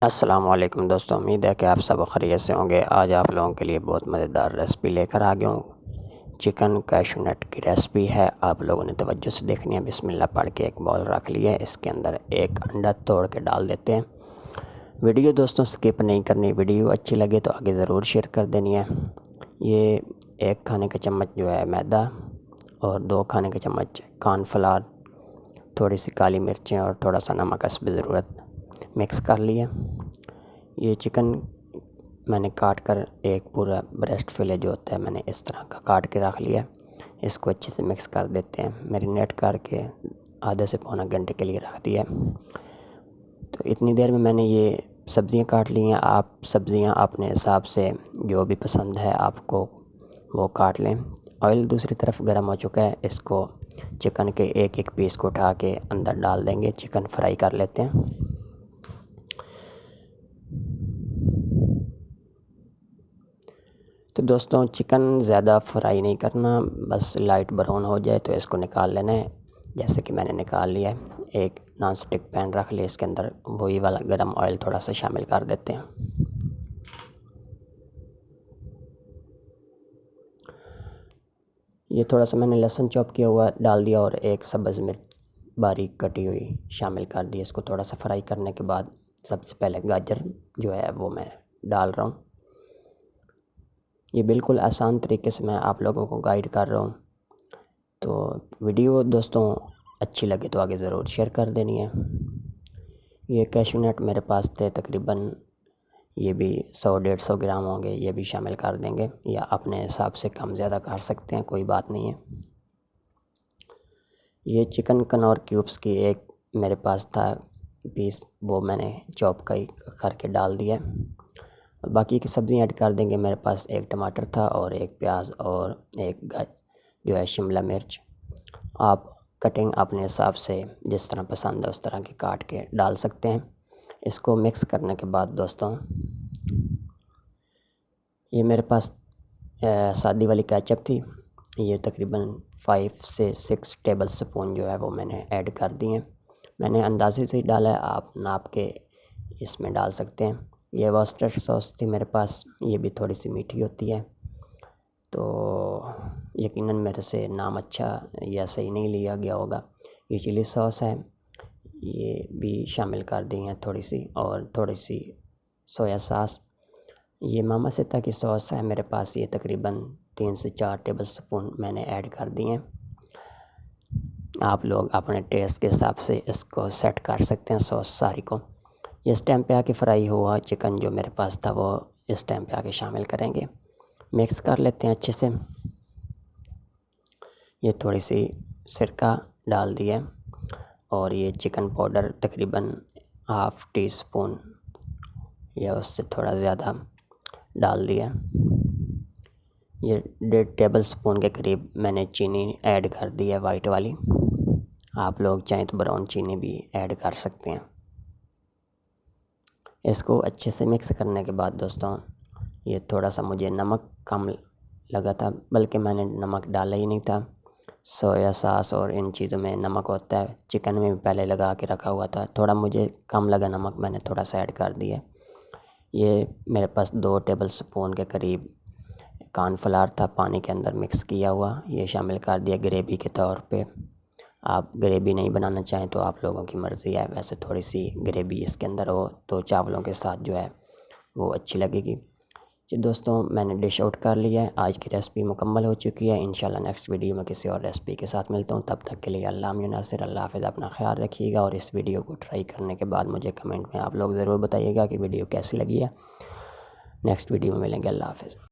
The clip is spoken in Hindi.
अस्सलामुअलैकुम दोस्तों, उम्मीद है कि आप सब खैरियत से होंगे। आज आप लोगों के लिए बहुत मज़ेदार रेसिपी लेकर आ गया हूँ। चिकन कैशू नट की रेसिपी है, आप लोगों ने तवज्जो से देखनी है। बिस्मिल्लाह पढ़ के एक बाउल रख लिया है, इसके अंदर एक अंडा तोड़ के डाल देते हैं। वीडियो दोस्तों स्किप नहीं करनी, वीडियो अच्छी लगे तो आगे ज़रूर शेयर कर देनी है। ये 1 खाने का चम्मच जो है मैदा और 2 खाने के चम्मच कॉर्नफ्लावर, थोड़ी सी काली मिर्चें और थोड़ा सा नमक हस्ब ज़रूरत मिक्स कर लिए। ये चिकन मैंने काट कर एक पूरा ब्रेस्ट फिले जो होता है मैंने इस तरह का काट के रख लिया। इसको अच्छे से मिक्स कर देते हैं। मैरिनेट करके आधे से पौना घंटे के लिए रख दिया। तो इतनी देर में मैंने ये सब्ज़ियां काट ली हैं। आप सब्ज़ियां अपने हिसाब से जो भी पसंद है आपको वो काट लें। ऑयल दूसरी तरफ गर्म हो चुका है, इसको चिकन के एक एक पीस को उठा के अंदर डाल देंगे। चिकन फ्राई कर लेते हैं। तो दोस्तों चिकन ज़्यादा फ्राई नहीं करना, बस लाइट ब्राउन हो जाए तो इसको निकाल लेना है। जैसे कि मैंने निकाल लिया है। एक नॉन स्टिक पैन रख लिया, इसके अंदर वही वाला गरम ऑयल थोड़ा सा शामिल कर देते हैं। ये थोड़ा सा मैंने लहसुन चॉप किया हुआ डाल दिया और एक सब्ज़ मिर्च बारीक कटी हुई शामिल कर दी। इसको थोड़ा सा फ्राई करने के बाद सबसे पहले गाजर जो है वो मैं डाल रहा हूँ। ये बिल्कुल आसान तरीके से मैं आप लोगों को गाइड कर रहा हूँ। तो वीडियो दोस्तों अच्छी लगे तो आगे ज़रूर शेयर कर देनी है। ये कैशू नट मेरे पास थे तकरीबन, ये भी 100-150 ग्राम होंगे, ये भी शामिल कर देंगे या अपने हिसाब से कम ज़्यादा कर सकते हैं, कोई बात नहीं है। ये चिकन कनौर क्यूब्स की एक मेरे पास था पीस, वो मैंने चॉप करके डाल दिया। और बाकी की सब्ज़ियाँ ऐड कर देंगे। मेरे पास एक टमाटर था और एक प्याज और एक जो है शिमला मिर्च। आप कटिंग अपने हिसाब से जिस तरह पसंद है उस तरह की काट के डाल सकते हैं। इसको मिक्स करने के बाद दोस्तों ये मेरे पास सादी वाली केचप थी, ये तकरीबन 5 से 6 टेबल स्पून जो है वो मैंने ऐड कर दी हैं। मैंने अंदाज़े से ही डाला है, आप नाप के इसमें डाल सकते हैं। ये वर्सेस्टर सॉस थी मेरे पास, ये भी थोड़ी सी मीठी होती है, तो यकीनन मेरे से नाम अच्छा या सही नहीं लिया गया होगा। ये चिली सॉस है, ये भी शामिल कर दी हैं थोड़ी सी, और थोड़ी सी सोया सॉस। ये मामा सिता की सॉस है मेरे पास, ये तकरीबन 3 से 4 टेबल स्पून मैंने ऐड कर दी हैं। आप लोग अपने टेस्ट के हिसाब से इसको सेट कर सकते हैं सॉस सारी को। इस टाइम पे आके फ्राई हुआ चिकन जो मेरे पास था वो इस टाइम पे आके शामिल करेंगे। मिक्स कर लेते हैं अच्छे से। ये थोड़ी सी सिरका डाल दिया और ये चिकन पाउडर तकरीबन ½ टी स्पून या उससे थोड़ा ज़्यादा डाल दिया। ये 1.5 टेबल स्पून के करीब मैंने चीनी ऐड कर दी है, वाइट वाली। आप लोग चाहें तो ब्राउन चीनी भी ऐड कर सकते हैं। इसको अच्छे से मिक्स करने के बाद दोस्तों ये थोड़ा सा मुझे नमक कम लगा था, बल्कि मैंने नमक डाला ही नहीं था। सोया सॉस और इन चीज़ों में नमक होता है, चिकन में भी पहले लगा के रखा हुआ था। थोड़ा मुझे कम लगा नमक, मैंने थोड़ा सा ऐड कर दिया। ये मेरे पास 2 टेबल स्पून के करीब कॉर्नफ्लावर था पानी के अंदर मिक्स किया हुआ, ये शामिल कर दिया ग्रेवी के तौर पे। आप ग्रेवी नहीं बनाना चाहें तो आप लोगों की मर्ज़ी है, वैसे थोड़ी सी ग्रेवी इसके अंदर हो तो चावलों के साथ जो है वो अच्छी लगेगी। जी दोस्तों, मैंने डिश आउट कर लिया है। आज की रेसिपी मुकम्मल हो चुकी है। इंशाल्लाह नेक्स्ट वीडियो में किसी और रेसिपी के साथ मिलता हूँ। तब तक के लिए अल्लाह नासिर, अल्लाह हाफ़िज़। अपना ख्याल रखिएगा और इस वीडियो को ट्राई करने के बाद मुझे कमेंट में आप लोग ज़रूर बताइएगा कि वीडियो कैसी लगी है। नेक्स्ट वीडियो में मिलेंगे। अल्लाह हाफ़िज़।